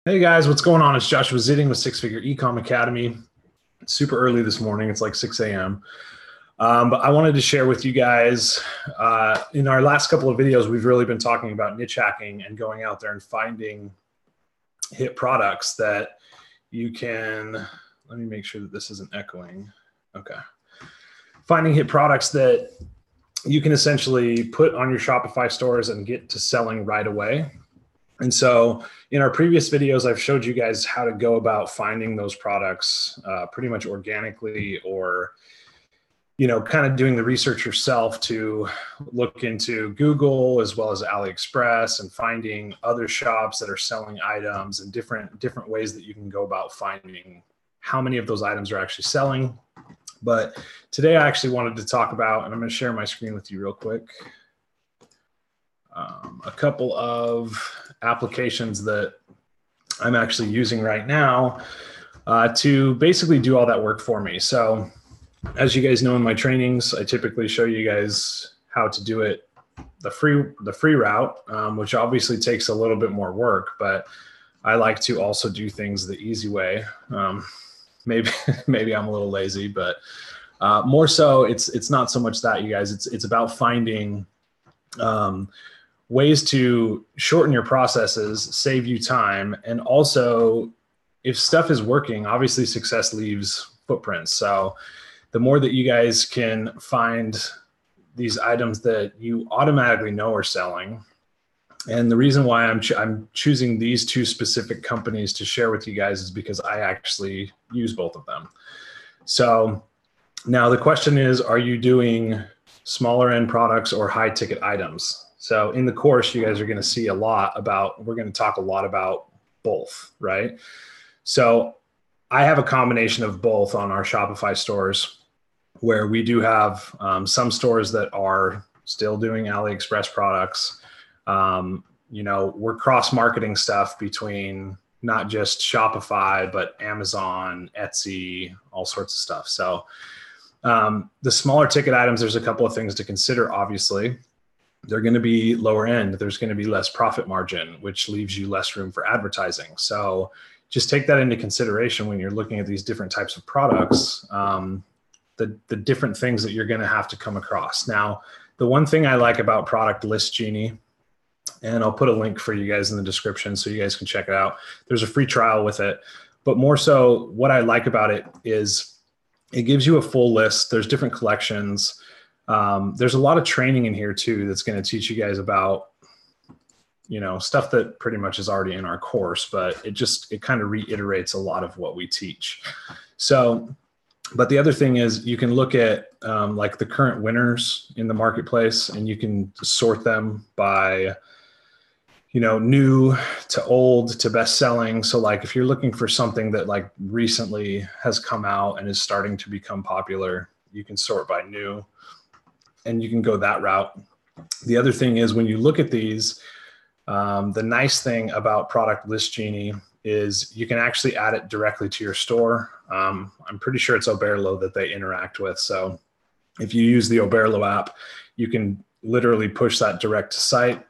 Hey guys, what's going on? It's Joshua Zitting with Six Figure eCom Academy. It's super early this morning. It's like 6 a.m. But I wanted to share with you guys, in our last couple of videos, we've really been talking about niche hacking and going out there and finding hit products that you can, let me make sure that this isn't echoing. Okay. Finding hit products that you can essentially put on your Shopify stores and get to selling right away. And so in our previous videos, I've showed you guys how to go about finding those products pretty much organically, or, kind of doing the research yourself to look into Google as well as AliExpress and finding other shops that are selling items and different ways that you can go about finding how many of those items are actually selling. But today I actually wanted to talk about, and I'm going to share my screen with you real quick, a couple of applications that I'm actually using right now to basically do all that work for me. So as you guys know in my trainings, I typically show you guys how to do it the free route, which obviously takes a little bit more work, but I like to also do things the easy way. Maybe I'm a little lazy, but more so it's not so much that, you guys. It's about finding ways to shorten your processes, save you time, and also if stuff is working, obviously success leaves footprints. So the more that you guys can find these items that you automatically know are selling, and the reason why I'm choosing these two specific companies to share with you guys is because I actually use both of them. So now the question is, are you doing smaller end products or high ticket items? So in the course, you guys are going to see we're going to talk a lot about both, right? So I have a combination of both on our Shopify stores, where we do have some stores that are still doing AliExpress products. We're cross-marketing stuff between not just Shopify, but Amazon, Etsy, all sorts of stuff. So the smaller ticket items, there's a couple of things to consider, obviously. They're going to be lower end. There's going to be less profit margin, which leaves you less room for advertising. So just take that into consideration when you're looking at these different types of products, the different things that you're going to have to come across. Now, the one thing I like about Product List Genie, and I'll put a link for you guys in the description so you guys can check it out. There's a free trial with it. But more so, what I like about it is it gives you a full list. There's different collections. There's a lot of training in here too that's going to teach you guys about, stuff that pretty much is already in our course, but it kind of reiterates a lot of what we teach. So, but the other thing is you can look at like the current winners in the marketplace, and you can sort them by, new to old to best selling. So like if you're looking for something that like recently has come out and is starting to become popular, you can sort by new, and you can go that route. The other thing is when you look at these, the nice thing about Product List Genie is you can actually add it directly to your store. I'm pretty sure it's Oberlo that they interact with. So if you use the Oberlo app, you can literally push that direct to site.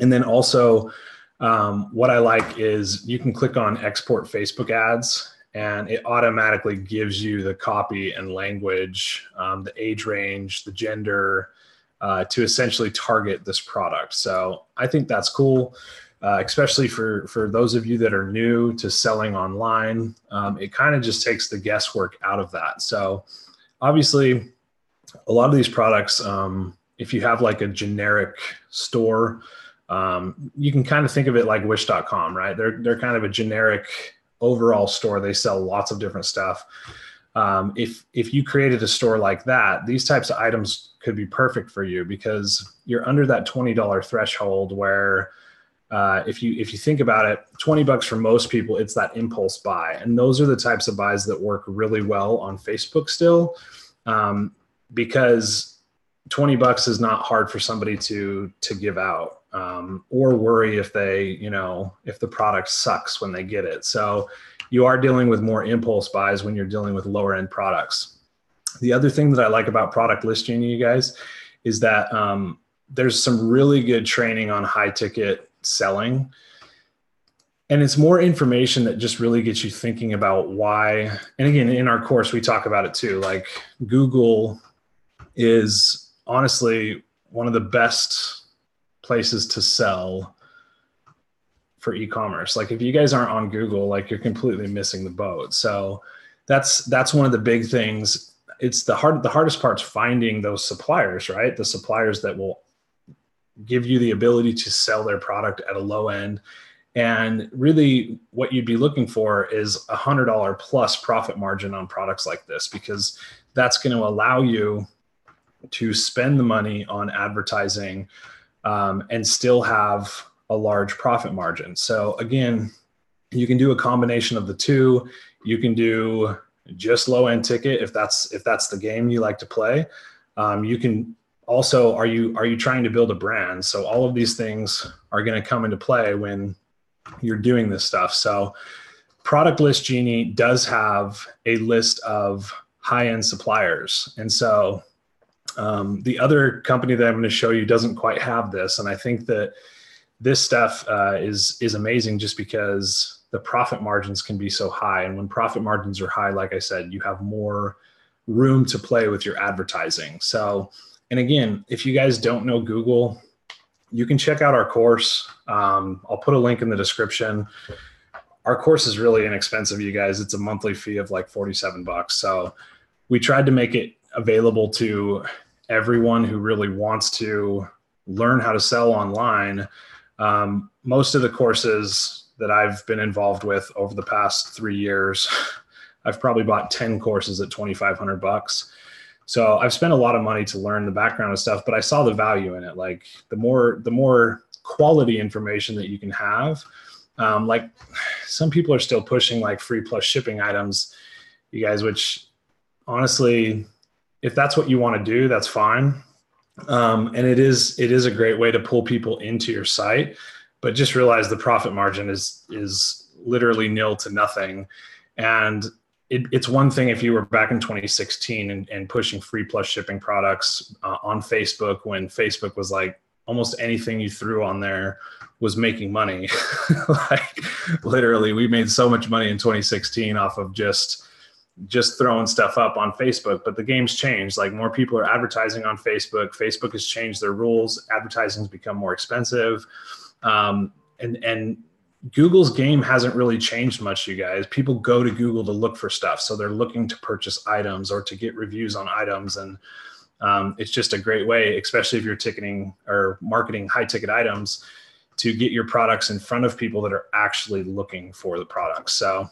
And then also what I like is you can click on Export Facebook Ads, and it automatically gives you the copy and language, the age range, the gender, to essentially target this product. So I think that's cool, especially for those of you that are new to selling online. It kind of just takes the guesswork out of that. So obviously, a lot of these products, if you have like a generic store, you can kind of think of it like wish.com, right? They're kind of a generic overall store. They sell lots of different stuff. If you created a store like that, these types of items could be perfect for you because you're under that $20 threshold where if you think about it, $20 for most people, it's that impulse buy. And those are the types of buys that work really well on Facebook still, because $20 is not hard for somebody to give out, or worry if if the product sucks when they get it. So you are dealing with more impulse buys when you're dealing with lower end products. The other thing that I like about Product List Genie, you guys, is that there's some really good training on high ticket selling. And it's more information that just really gets you thinking about why. And again, in our course, we talk about it too. Like Google is honestly one of the best places to sell for e-commerce. Like if you guys aren't on Google, like you're completely missing the boat. So that's one of the big things. It's the hardest part's finding those suppliers, right? The suppliers that will give you the ability to sell their product at a low end. And really what you'd be looking for is $100 plus profit margin on products like this, because that's going to allow you to spend the money on advertising and still have a large profit margin. So again, you can do a combination of the two. You can do just low end ticket if that's the game you like to play. You can also, are you trying to build a brand? So all of these things are going to come into play when you're doing this stuff. So Product List Genie does have a list of high-end suppliers. And so the other company that I'm going to show you doesn't quite have this. And I think that this stuff is amazing just because the profit margins can be so high. And when profit margins are high, like I said, you have more room to play with your advertising. So, and again, if you guys don't know Google, you can check out our course. I'll put a link in the description. Our course is really inexpensive, you guys. It's a monthly fee of like $47. So we tried to make it available to everyone who really wants to learn how to sell online. Most of the courses that I've been involved with over the past 3 years, I've probably bought 10 courses at $2,500. So I've spent a lot of money to learn the background of stuff, but I saw the value in it. Like the more quality information that you can have, like some people are still pushing like free plus shipping items, you guys, which honestly, if that's what you want to do, that's fine. And it is a great way to pull people into your site, but just realize the profit margin is literally nil to nothing. And it's one thing if you were back in 2016 and pushing free plus shipping products on Facebook, when Facebook was like almost anything you threw on there was making money. Like literally, we made so much money in 2016 off of just throwing stuff up on Facebook. But the game's changed. Like more people are advertising on Facebook. Facebook has changed their rules. Advertising's become more expensive. And Google's game hasn't really changed much, you guys. People go to Google to look for stuff. So they're looking to purchase items or to get reviews on items. And it's just a great way, especially if you're ticketing or marketing high ticket items, to get your products in front of people that are actually looking for the products. So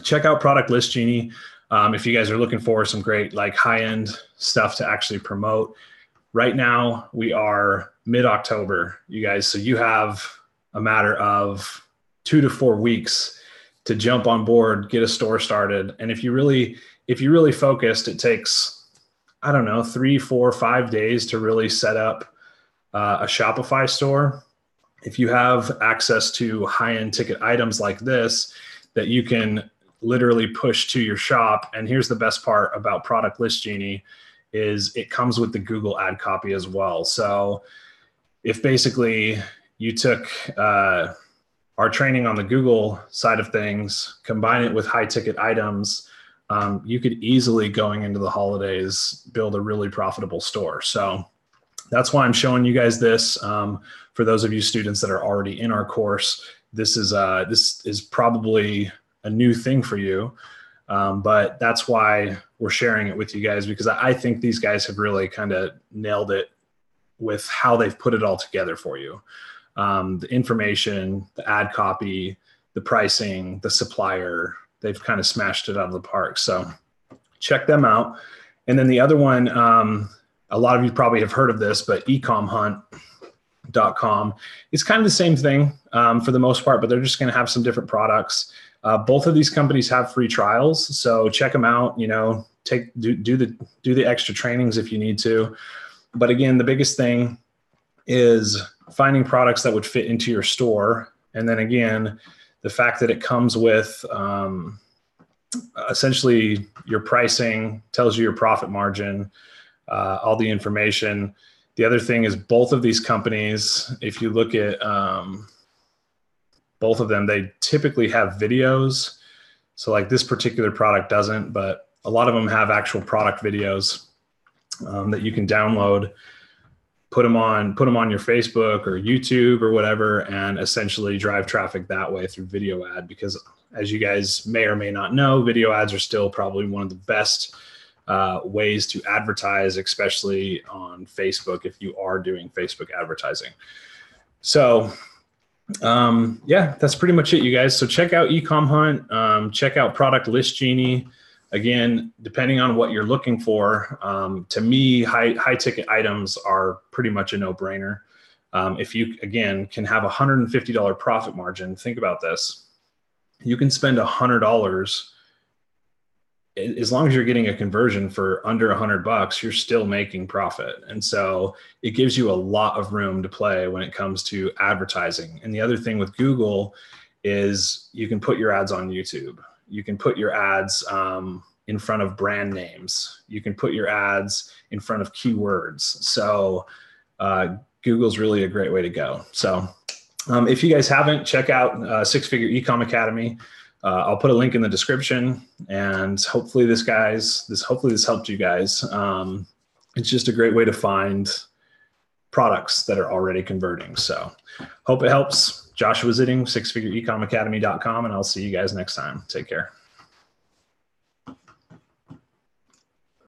check out Product List Genie. If you guys are looking for some great like high-end stuff to actually promote. Right now we are mid-October, you guys. So you have a matter of 2 to 4 weeks to jump on board, get a store started. And if you really focused, it takes, I don't know, 3, 4, 5 days to really set up a Shopify store. If you have access to high-end ticket items like this that you can literally push to your shop. And here's the best part about Product List Genie is it comes with the Google ad copy as well. So if basically you took our training on the Google side of things, combine it with high ticket items, you could easily, going into the holidays, build a really profitable store. So that's why I'm showing you guys this. For those of you students that are already in our course, this is probably a new thing for you. But that's why we're sharing it with you guys, because I think these guys have really kind of nailed it with how they've put it all together for you. The information, the ad copy, the pricing, the supplier, they've kind of smashed it out of the park. So check them out. And then the other one, a lot of you probably have heard of this, but ecomhunt.com. It's kind of the same thing for the most part, but they're just going to have some different products. Both of these companies have free trials, so check them out. You know, do the extra trainings if you need to. But again, the biggest thing is finding products that would fit into your store, and then again, the fact that it comes with essentially your pricing, tells you your profit margin, all the information. The other thing is both of these companies, if you look at both of them, they typically have videos. So like this particular product doesn't, but a lot of them have actual product videos that you can download, put them on your Facebook or YouTube or whatever, and essentially drive traffic that way through video ad. Because as you guys may or may not know, video ads are still probably one of the best ways to advertise, especially on Facebook, if you are doing Facebook advertising. So yeah, that's pretty much it, you guys. So check out eCom Hunt, check out Product List Genie. Again, depending on what you're looking for, to me, high ticket items are pretty much a no-brainer. If you, again, can have $150 profit margin, think about this. You can spend $100, as long as you're getting a conversion for under $100, you're still making profit. And so it gives you a lot of room to play when it comes to advertising. And the other thing with Google is you can put your ads on YouTube. You can put your ads in front of brand names. You can put your ads in front of keywords. So Google's really a great way to go. So if you guys haven't, check out Six Figure eCom Academy. I'll put a link in the description, and hopefully this helped you guys. It's just a great way to find products that are already converting. So hope it helps. Joshua Zitting, sixfigureecomacademy.com, and I'll see you guys next time. Take care.